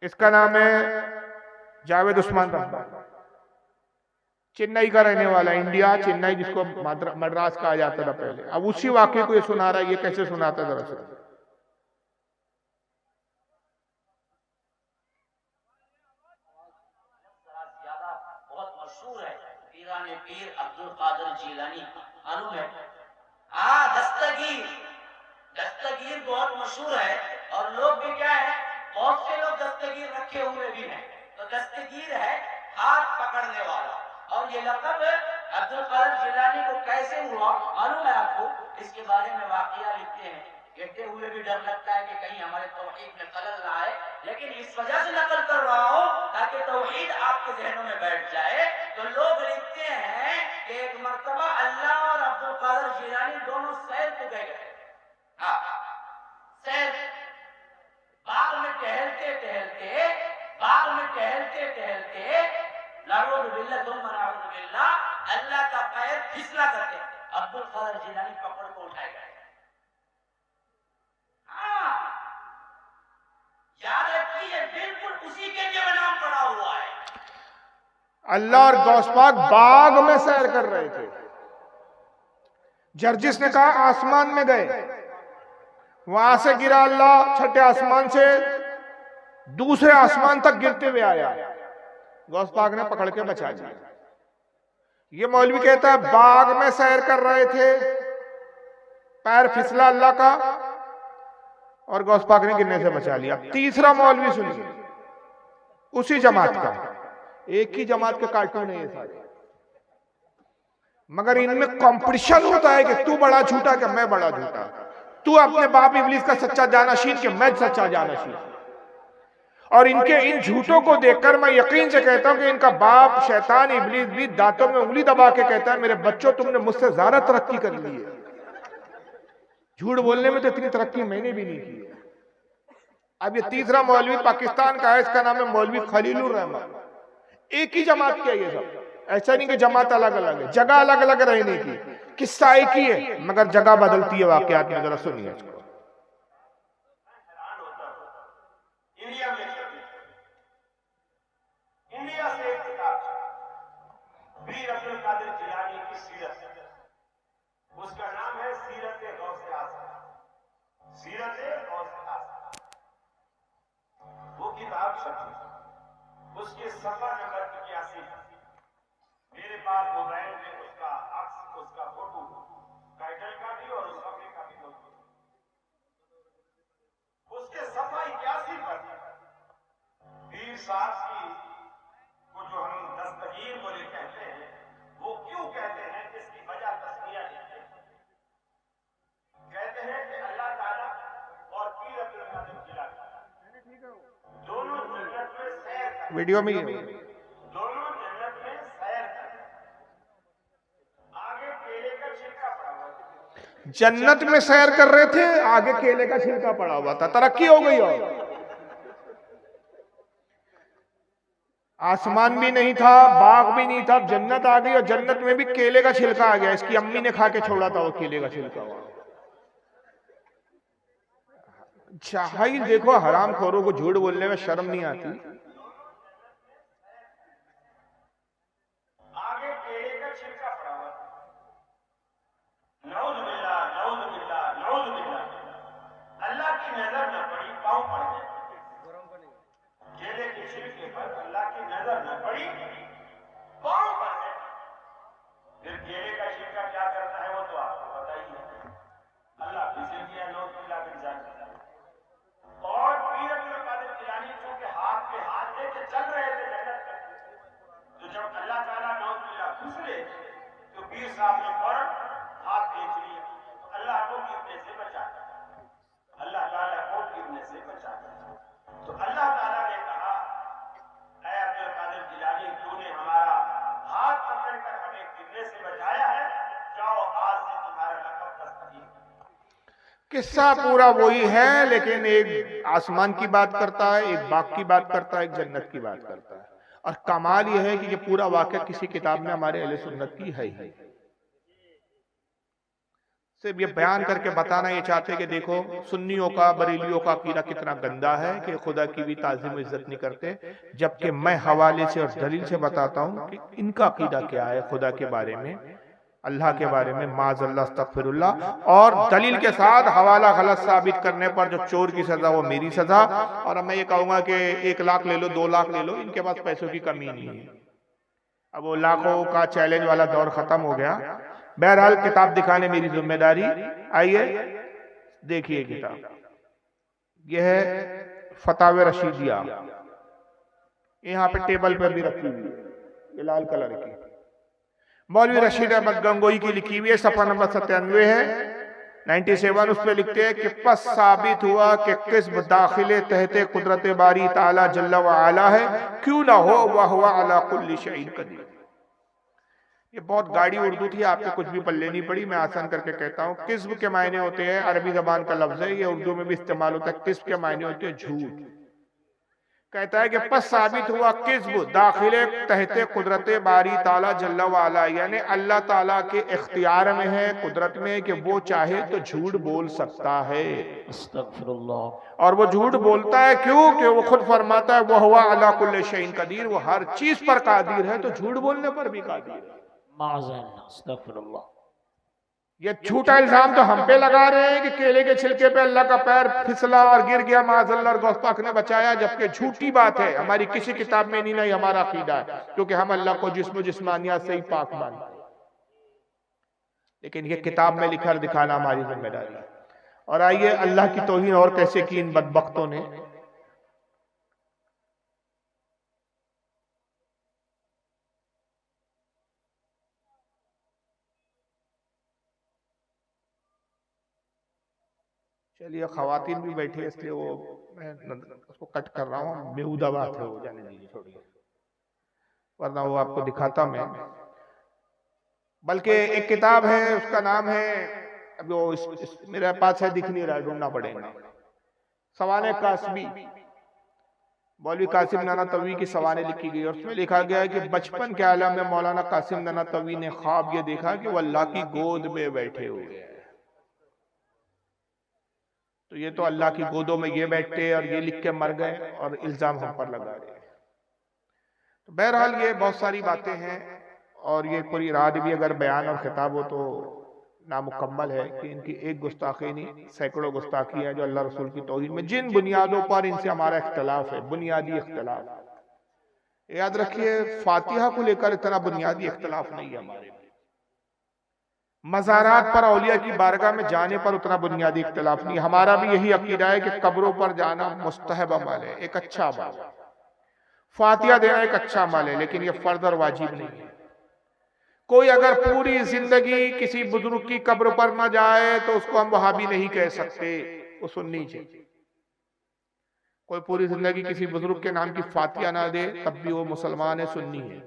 [SPEAKER 2] इसका नाम है जावेद उस्मान रहमान, चेन्नई का रहने वाला, इंडिया चेन्नई, जिसको मद्रास कहा जाता था पहले। अब उसी वाक्य को ये सुना रहा है। ये कैसे सुनाता है दरअसल?
[SPEAKER 6] बहुत मशहूर है, पीर अब्दुल कादिर जिलानी मालूम है? दस्तगीर, दस्तगीर बहुत मशहूर है और लोग भी क्या है, बहुत से लोग दस्तगीर रखे हुए भी हैं। तो दस्तगीर है हाथ पकड़ने वाला। और ये लक़ब अब्दुल कादिर जिलानी को कैसे हुआ मालूम है आपको? इसके बारे में वाक़िया लिखते हैं। कहते हुए भी डर लगता है कि कहीं हमारे तौहीद में खलल ना आए, लेकिन इस वजह से नकल कर रहा हूं ताकि तौहीद आपके ज़हनों में बैठ जाए। तो लोग लिखते हैं कि एक मर्तबा अल्लाह और अब्दुल कादिर जिलानी दोनों सैर को गए। सैर, बाग में टहलते टहलते, बाग में टहलते टहलते, नाऊज़ु बिल्लाह सुम्मा नाऊज़ु बिल्लाह, अल्लाह का पैर फिसला करके अब्दुल कादिर जिलानी पकड़ को उठाए गए। याद रखिए, बिल्कुल उसी के लिए नाम पड़ा हुआ है।
[SPEAKER 2] अल्लाह और गौस पाक बाग में सैर कर रहे थे। जर्जिस ने कहा आसमान में गए, वहां से गिरा अल्लाह, छठे आसमान से दूसरे आसमान तक गिरते हुए आया, गौस पाक ने पकड़ के बचा दिया। ये मौलवी कहता है बाग में सैर कर रहे थे, पैर फिसला अल्लाह का और गौस पाक ने गिरने से बचा लिया। तीसरा मौलवी सुनिए, उसी जमात का, एक ही जमात के कार्टून है ये सारे, मगर इनमें कंपटीशन होता है कि तू बड़ा झूठा कि मैं बड़ा झूठा, तू अपने बाप इब्लीस का सच्चा जानशीन कि मैं सच्चा जानशीन। और इनके इन झूठों को देखकर मैं यकीन से कहता हूं कि इनका बाप शैतान इब्लीस भी दांतों में उंगली दबा के कहता है मेरे बच्चों तुमने मुझसे ज्यादा तरक्की कर ली है। झूठ बोलने में तो इतनी तरक्की मैंने भी नहीं की। अब ये तीसरा मौलवी पाकिस्तान का है, इसका नाम है मौलवी खलीलुर रहमान। एक ही जमात की है ये सब, ऐसा नहीं कि जमात अलग अलग है, जगह अलग अलग रहने की, किस्सा एक ही है मगर जगह बदलती है वाकयात में। जरा सुनिए इसको।
[SPEAKER 4] इंडिया से एक किताब पीर अब्दुल कादिर जिलानी की सीरत, उसका नाम है सीरत गौसे आज़म। सीरत गौसे आज़म वो किताब छपी, उसके सफा नंबर 81 मेरे पास मोबाइल में उसका अक्स, उसका फोटो, टाइटल का भी और उस सफे का भी फोटो। उसके सफा 81 पर पीर साहब की वो जो हम दस्तगीर बोले कहते हैं, वो क्यों कहते हैं, इसकी वजह तस्मीया लिखते हैं। कहते हैं कि अल्लाह ताला और पीर अब्दुल कादिर जिलानी दोनों जन्नत में सैर करते,
[SPEAKER 2] वीडियो में
[SPEAKER 4] दोनों जन्नत में सैर करते। आगे केले का छिलका पड़ा हुआ था,
[SPEAKER 2] जन्नत में सैर कर रहे थे, आगे केले का छिलका पड़ा हुआ था, तरक्की हो गई। और आसमान भी नहीं था, बाग भी नहीं था, जन्नत आ गई और जन्नत में भी केले का छिलका आ गया। इसकी अम्मी ने खा के छोड़ा था वो केले का छिलका। जाहिल देखो, हराम खोरों को झूठ बोलने में शर्म नहीं आती।
[SPEAKER 4] आगे केले का छिलका पड़ा हुआ था। नऊज़ बिल्लाह, नऊज़ बिल्लाह, नऊज़ बिल्लाह। अल्लाह की नजर न पड़ी, पांव पड़ गए केले के छिलके पर।
[SPEAKER 2] किस्सा पूरा वही है, लेकिन एक आसमान की बात करता है, एक बाग की बात करता है, एक जन्नत की बात करता है। और कमाल यह है कि ये पूरा वाक़या किसी किताब में हमारे अहले सुन्नत की है ही। सिर्फ ये बयान करके बताना ये चाहते कि देखो सुन्नियों का, बरेलियों का अकीदा कितना गंदा है कि खुदा की भी ताज़ीम इज्जत नहीं करते, जबकि मैं हवाले से और दलील से बताता हूँ कि इनका अकीदा क्या है खुदा के बारे में, अल्लाह के बारे में, माज़अल्लाह अस्तग़फिरुल्लाह, और दलील के साथ हवाला गलत साबित करने पर जो चोर की सजा वो मेरी सजा। और मैं ये कहूँगा कि 1 लाख ले लो, 2 लाख ले लो, इनके पास पैसों की कमी नहीं है। अब वो लाखों का चैलेंज वाला दौर खत्म हो गया। बहरहाल किताब दिखाने मेरी जिम्मेदारी। आइए देखिए किताब, यह है फतावे रशीदिया, यहाँ पे टेबल पर भी रखी हुई है, ये लाल कलर की, मौलवी रशीद अहमद गंगोई की लिखी हुई है, सफा नंबर 97 है, 97। उस पर लिखते हैं कि पस साबित हुआ कि किस्म दाखिले तहते कुदरत बारी ताला जल्ला व आला है, क्यों ना हो वह हुआ अला कुल्ली शैइन कदीर। ये बहुत गाढ़ी उर्दू थी, आपके कुछ भी पल्ले नहीं पड़ी, मैं आसान करके कहता हूँ। किस्म के मायने होते हैं, अरबी जबान का लफ्ज है, ये उर्दू में भी इस्तेमाल होता है। किस्म के मायने होते हैं झूठ। कहता है कि पस साबित हुआ किस्म दाखिले तहते कुदरत बारी ताला जल्ला वाला, यानी अल्लाह ताला के इख्तियार में है, कुदरत में, कि वो चाहे तो झूठ बोल सकता है। अस्तगफिरुल्लाह। और वो झूठ बोलता है क्यों? कि वो खुद फरमाता है वह हुआ अला कुल्ली शैइन कदीर, वो हर चीज पर कादिर है, तो झूठ बोलने पर भी कादिर है। ये झूठा इल्जाम तो हम पे लगा रहे हैं कि केले के छिलके पे अल्लाह का पैर फिसला और गिर गया, माज़अल्लाह, और गौस पाक ने बचाया, जबकि झूठी बात है, हमारी किसी किताब में नहीं हमारा अकीदा है, क्योंकि हम अल्लाह को जिस्म जिस्मानियत से ही पाक मानते हैं। लेकिन ये किताब में लिखा दिखाना हमारी जिम्मेदारी है। और आइए अल्लाह की तौहीन और कैसे की इन बदबख्तों ने। चलिए खवातीन भी बैठी है, इसलिए वो मैं उसको कट कर रहा हूँ, बेहुदा बात है वो, जाने दीजिए छोड़िए, वरना वो आपको दिखाता मैं। बल्कि एक किताब है, उसका नाम है, अब वो मेरे पास है, दिख नहीं रहा, ढूंढना पड़ेगा, सवाने कासमी, मौलवी कासिम नानातवी की सवाने लिखी गई, और उसमें लिखा गया है कि बचपन के आलम में मौलाना कासिम नानातवी ने ख्वाब ये देखा कि वो अल्लाह की गोद में बैठे हुए हैं। तो ये तो अल्लाह की गोदों में ये बैठे और ये लिख के मर गए और इल्जाम हम पर लगा रहे हैं। तो बहरहाल ये बहुत सारी बातें हैं, और ये पूरी रात भी अगर बयान और खिताब हो तो नामुकम्मल है कि इनकी एक गुस्ताखी नहीं, सैकड़ों गुस्ताखी है जो अल्लाह रसूल की तौहीन में, जिन बुनियादों पर इनसे हमारा इख्तलाफ है, बुनियादी इख्तलाफ। याद रखिए फातिहा को लेकर इतना बुनियादी इख्तलाफ नहीं है हमारे, मज़ारात पर औलिया की बारगाह में जाने पर उतना बुनियादी इख्तलाफ नहीं। हमारा भी यही अकीदा है कि कब्रों पर जाना मुस्तहब अमल है, एक अच्छा अमल है, फातिहा देना एक अच्छा अमल है, लेकिन यह फर्ज और वाजिब नहीं है। कोई अगर पूरी जिंदगी किसी बुजुर्ग की कब्र पर न जाए तो उसको हम वहाबी नहीं कह सकते, वो सुन्नी चाहिए। कोई पूरी जिंदगी किसी बुजुर्ग के नाम की फातिहा ना दे तब भी वो मुसलमान है, सुन्नी है।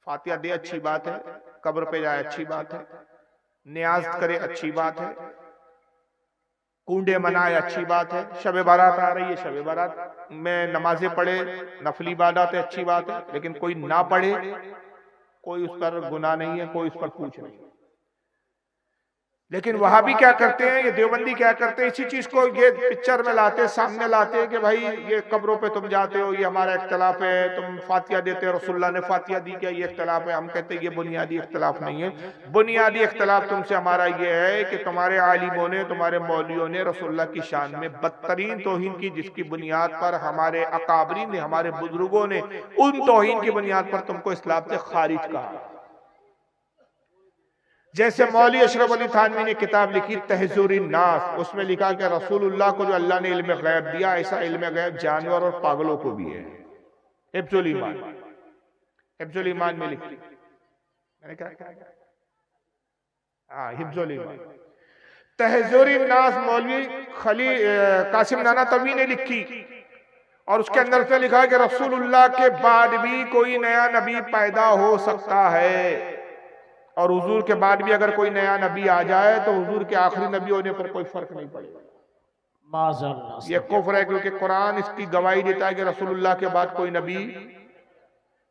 [SPEAKER 2] फातिहा दे अच्छी बात है, कब्र पे जाए अच्छी बात है, नियाज करे अच्छी बात है, कूंडे मनाए अच्छी बात है, शब बारात आ रही है, शब बारात में नमाजें पढ़े, नफली इबादत है, अच्छी बात है, लेकिन कोई ना पढ़े कोई उस पर गुनाह नहीं है, कोई उस पर पूछ नहीं। लेकिन वहां भी क्या करते हैं, ये देवबंदी क्या करते हैं, इसी चीज को ये पिक्चर में लाते, सामने लाते हैं कि भाई ये कब्रों पे तुम जाते हो, ये हमारा इख्तलाफ है, तुम फातिहा देते हो, रसूलुल्लाह ने फातिहा दी क्या, ये इख्तलाफ है। हम कहते हैं ये बुनियादी इख्तलाफ नहीं है। बुनियादी इख्तलाफ तुमसे हमारा ये है कि तुम्हारे आलिमों ने, तुम्हारे मौलवियों ने रसूलुल्लाह की शान में बदतरीन तौहीन की, जिसकी बुनियाद पर हमारे अकाबरीन ने, हमारे बुजुर्गों ने उन तौहीन की बुनियाद पर तुमको इस्लाम से खारिज कहा। जैसे मौलवी अशरफ अली थानवी ने किताब लिखी तहज़ुरुन नास, उसमें लिखा कि रसूलुल्लाह को जो अल्लाह ने इल्म गैब दिया, ऐसा इल्म गैब जानवर और पागलों को भी है। हिफ्ज़ुल ईमान, हिफ्ज़ुल ईमान में लिखी, मैंने क्या कहा, हाँ हिफ्ज़ुल ईमान। तहज़ुरुन नास मौलवी कासिम नानातवी ने लिखी, और उसके अंदर से लिखा कि रसूलुल्लाह के बाद भी कोई नया नबी पैदा हो सकता है, और हुजूर के बाद भी अगर कोई नया नबी आ जाए तो हुजूर के आखिरी नबी होने पर कोई फर्क नहीं पड़ेगा। ये कुफ्र है, क्योंकि कुरान इसकी गवाही देता है कि रसूलुल्लाह के बाद कोई नबी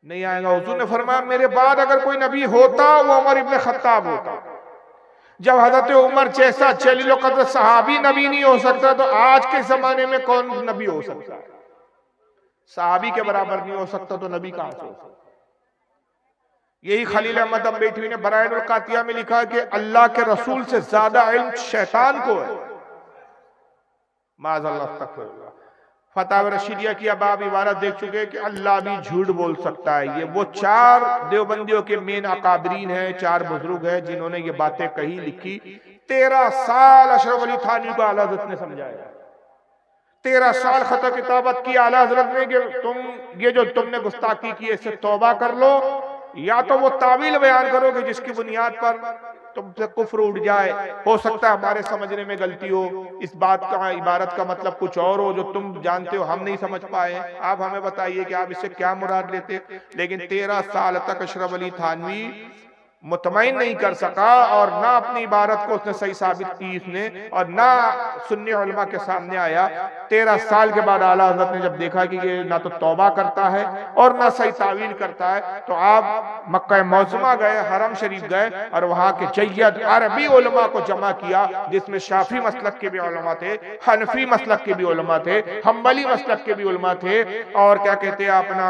[SPEAKER 2] नहीं आएगा। हुजूर ने फरमाया मेरे बाद अगर कोई नबी होता वो उमर इब्न खत्ताब होता। जब हजरत उमर जैसा जलील कद्र सहाबी नबी नहीं हो सकता तो आज के जमाने में कौन नबी हो सकता है? सहाबी के बराबर नहीं हो सकता तो नबी कहां से हो सकता? यही खलील अहमद अम्बेठवी ने बराइनुल कातिया में लिखा कि अल्लाह के रसूल से ज्यादा इल्म शैतान को है। माज़अल्लाह तकफिरुल्लाह। फतावा रशीदिया की अब आप इबारत देख चुके हैं कि अल्लाह भी झूठ बोल सकता है। ये वो चार देवबंदियों के मेन अकाबरीन हैं, चार बुजुर्ग हैं जिन्होंने ये बातें कही लिखी। 13 साल अशरफ अली थानवी को आला हज़रत ने समझाया, 13 साल खता किताबत की आला हज़रत ने कि तुम ये जो तुमने गुस्ताखी की है इससे तौबा कर लो, या तो वो तावील बयान करोगे जिसकी बुनियाद पर तुमसे कुफ्र उठ जाए। हो सकता है हमारे समझने में गलती हो, इस बात का इबारत का मतलब कुछ और हो जो तुम जानते हो हम नहीं समझ पाए। आप हमें बताइए कि आप इससे क्या मुराद लेते। लेकिन 13 साल तक अशरफ अली थानवी मुतमईन नहीं कर सका और ना अपनी इबारत को उसने सही साबित की इसने, और ना सुन्नी उलमा के सामने आया। 13 साल के बाद आला हज़रत ने जब देखा कि ये ना तो तौबा करता है और ना सही तावील करता है, तो आप मक्का मौज़मा गए, हरम शरीफ गए और वहां के जय्यद अरबी उलमा को जमा किया, जिसमें शाफी मसलक के भी उलमा थे, हनफी मसलक के भी उलमा थे, हम्बली मसलक के भी उलमा थे, और क्या कहते हैं अपना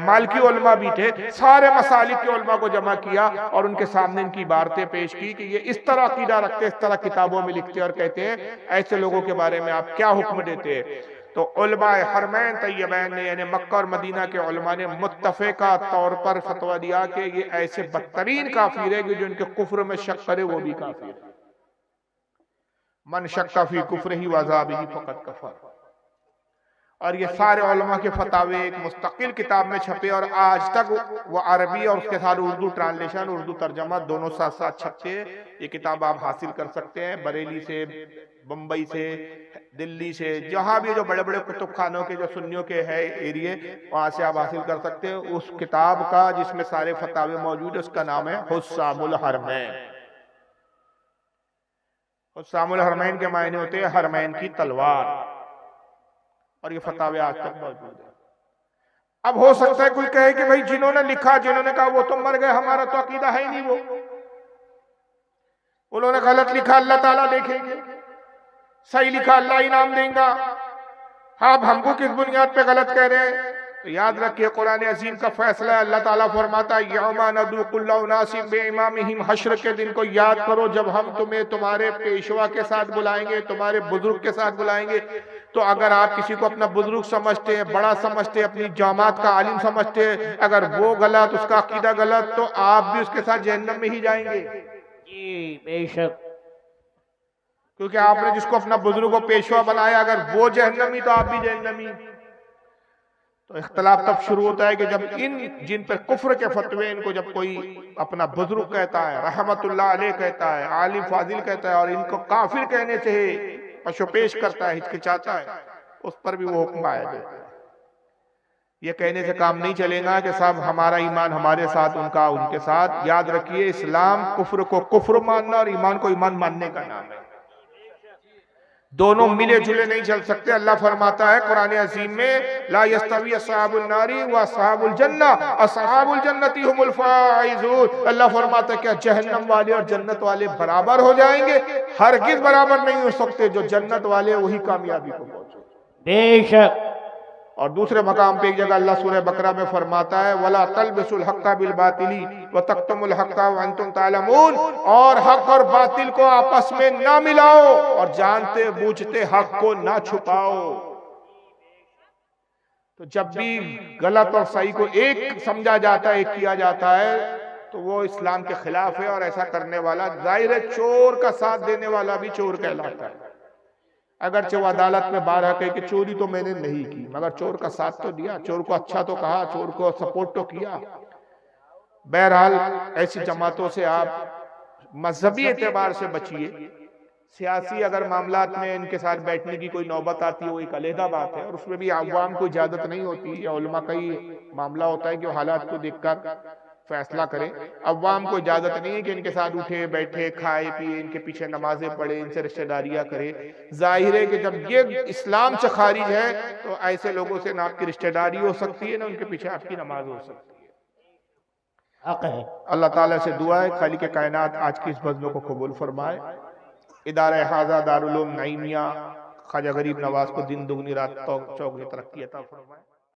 [SPEAKER 2] मालकी उलमा भी थे। सारे मसालिक के उलमा को जमा किया और उनके सामने इनकी इबारतें पेश की कि ये इस तरह अकीदा रखते, इस तरह किताबों में लिखते और कहते हैं, ऐसे लोगों के बारे में आप क्या हुक्म देते हैं। तो उलमाए हरमैन तैयबैन ने यानी मक्का और मदीना के उलमा ने मुत्तफ़िका तौर पर फतवा दिया कि ये ऐसे बदतरीन काफिर है कि जो इनके कुफ्र में शक करे वो भी काफिर है। मन शक्का फी कुफ्रिही व अज़ाबिही फ़क़द कफ़र। और ये सारे उलमा के फतावे एक मुस्तकिल किताब में छपे और आज तक वो अरबी और उसके साथ उर्दू ट्रांसलेशन, उर्दू तर्जमा दोनों साथ साथ छपते हैं। ये किताब आप हासिल कर सकते हैं बरेली से, बम्बई से, दिल्ली से, जहां भी जो बड़े बड़े कुतुब खानों के जो सुन्नियों के है एरिए, वहां से आप हासिल कर सकते हैं। उस किताब का जिसमें सारे फतावे मौजूद है उसका नाम है हुस्सामुल हरमैन। हुस्सामुल हरमैन के मायने होते हैं हरमैन की तलवार, और ये फतावे आज तक मौजूद है। अब हो सकता है कोई कहे कि भाई जिन्होंने लिखा, जिन्होंने कहा वो तो मर गए, हमारा तो अकीदा है ही नहीं, वो उन्होंने गलत लिखा अल्लाह ताला देखेंगे, सही लिखा अल्लाह इनाम देगा। आप हमको किस बुनियाद पे गलत कह रहे हैं? तो याद रखिए कुरान अजीम का फैसला है। अल्लाह ताला फरमाता है यौमा नदू कुल्लु उनासिम बिइमामिहिम, हश्र के दिन को याद करो जब हम तुम्हें तुम्हारे पेशवा के साथ बुलाएंगे, तुम्हारे बुजुर्ग के साथ बुलाएंगे। तो अगर आप किसी को अपना बुजुर्ग समझते हैं, बड़ा समझते हैं, अपनी जमात का आलिम समझते हैं, अगर वो गलत, उसका अकीदा गलत, तो आप भी उसके साथ जहन्नम में ही जाएंगे।
[SPEAKER 3] जी बेशक,
[SPEAKER 2] क्योंकि आपने जिसको अपना बुजुर्ग को पेशवा बनाया, अगर वो जहन्नमी तो आप भी जहन्नमी। तो इख्तलाफ तब शुरू होता है कि जब इन जिन पर कुफ्र के फतवे, इनको जब कोई अपना बुजुर्ग कहता है, रहमतुल्लाह अलैह कहता है, आलिम फाजिल कहता है, और इनको काफिर कहने से पशुपेश करता है, हिचकिचाता है, उस पर भी वो हुक्म आया जाता है। ये कहने से काम नहीं चलेगा कि साहब हमारा ईमान हमारे साथ, उनका उनके साथ। याद रखिए इस्लाम कुफ्र को कुफ्र मानना और ईमान को ईमान मानने का नाम है। दोनों मिले जुले नहीं चल सकते। अल्लाह फरमाता है कुरान अजीम में ला यस्तवी अस्हाबुन नारी व अस्हाबुल जन्ना अस्हाबुल जन्नती हुमुल फाइजून। अल्लाह फरमाता है क्या जहन्नम वाले और जन्नत वाले बराबर हो जाएंगे? हरगिज बराबर नहीं हो सकते। जो जन्नत वाले वही कामयाबी को पहुंचे बेशक। और दूसरे मकाम पे एक जगह अल्लाह सूरह बकरा में फरमाता है वला तलबिसुल हक्का बिल बातिली व तक्तमुल हक्का व अंतुम तालमून, और हक और बातिल को आपस में ना मिलाओ और जानते बूझते हक को ना छुपाओ। तो जब भी गलत और सही को एक समझा जाता है, एक किया जाता है, तो वो इस्लाम के खिलाफ है। और ऐसा करने वाला जाहिर है चोर का साथ देने वाला भी चोर कहलाता है। अगरचे वो अदालत में बारह कहे कि चोरी तो मैंने नहीं की, मगर चोर का साथ तो दिया, चोर को अच्छा तो कहा, चोर को सपोर्ट तो किया। बहरहाल ऐसी जमातों से आप मजहबी एतबार से बचिए। सियासी अगर मामलात में इनके साथ बैठने की कोई नौबत आती है वो एक अलहदा बात है, और उसमें भी अवाम को इजाजत नहीं होती, या उलमा का ही मामला होता है कि वो हालात को देखकर फैसला करे। अवाम को इजाजत नहीं है कि इनके साथ उठे बैठे खाए पिए, इनके पीछे नमाजें पढ़े, इनसे रिश्तेदारियां करे। जाहिर है कि जब ये इस्लाम से खारिज है तो ऐसे लोगों से ना आपकी रिश्तेदारी हो सकती है ना उनके पीछे आपकी नमाज हो सकती है। अल्लाह ताला से दुआ है खालिक के कायनात आज की इस बज़्म को कबूल फरमाए। इदारा हाजा दारुल उलूम नईमिया ख्वाजा गरीब नवाज को दिन दुगनी रात चौगनी तरक्की अता फरमाए।